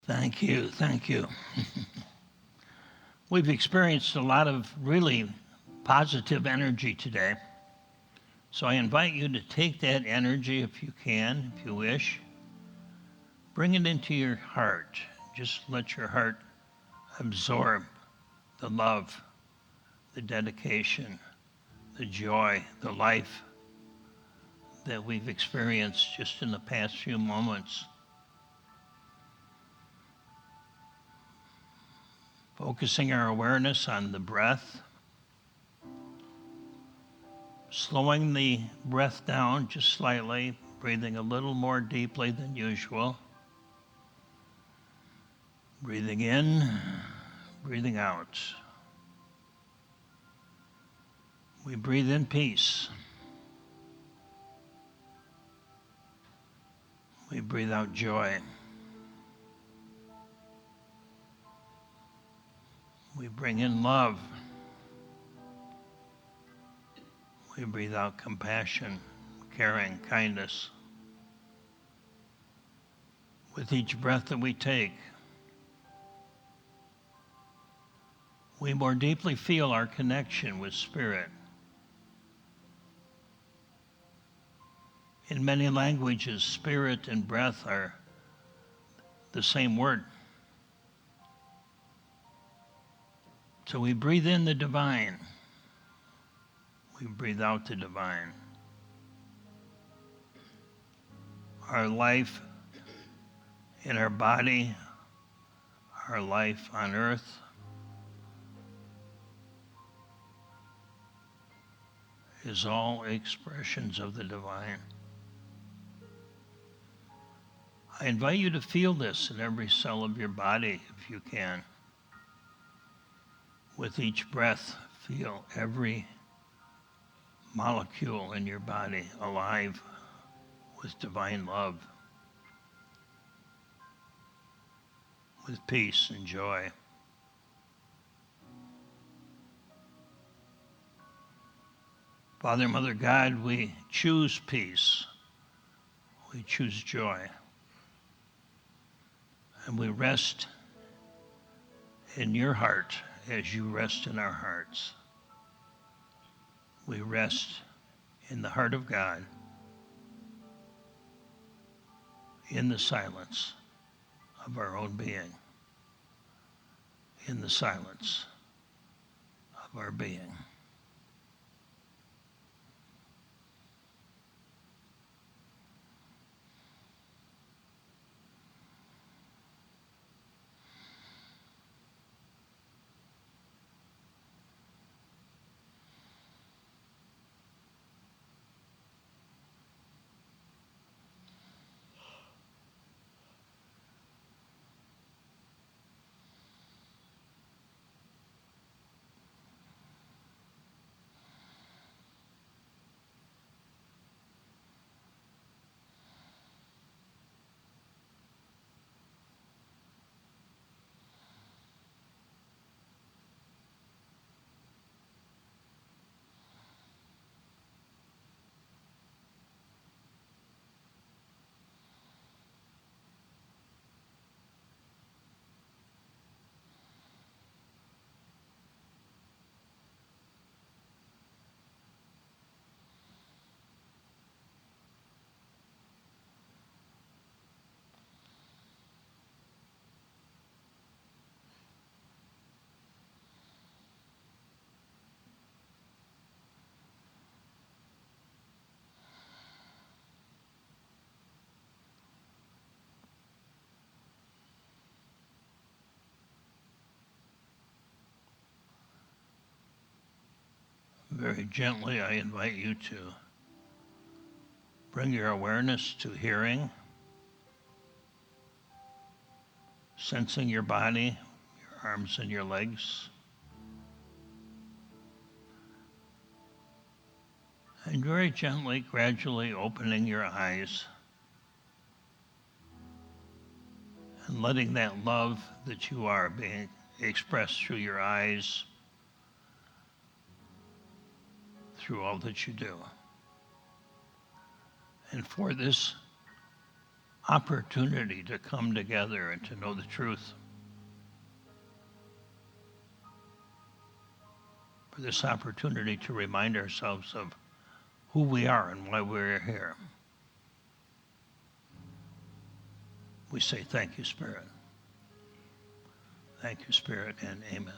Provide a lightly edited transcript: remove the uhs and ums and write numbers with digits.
Thank you. Thank you. We've experienced a lot of really positive energy today. So I invite you to take that energy if you can, if you wish. Bring it into your heart. Just let your heart absorb the love, the dedication, the joy, the life that we've experienced just in the past few moments. Focusing our awareness on the breath, slowing the breath down just slightly, breathing a little more deeply than usual. Breathing in, breathing out. We breathe in peace. We breathe out joy. We bring in love. We breathe out compassion, caring, kindness. With each breath that we take, we more deeply feel our connection with Spirit. In many languages, spirit and breath are the same word. So we breathe in the divine. We breathe out the divine. Our life in our body, our life on earth, is all expressions of the divine. I invite you to feel this in every cell of your body if you can. With each breath, feel every molecule in your body alive with divine love, with peace and joy. Father, Mother, God, we choose peace. We choose joy. And we rest in your heart as you rest in our hearts. We rest in the heart of God, in the silence of our own being, in the silence of our being. Very gently, I invite you to bring your awareness to hearing, sensing your body, your arms and your legs, and very gently, gradually opening your eyes and letting that love that you are being expressed through your eyes, through all that you do. And for this, opportunity to come together and to know the truth. For this opportunity to remind ourselves of who we are and why we're here. We say thank you, Spirit. Thank you, Spirit, and amen.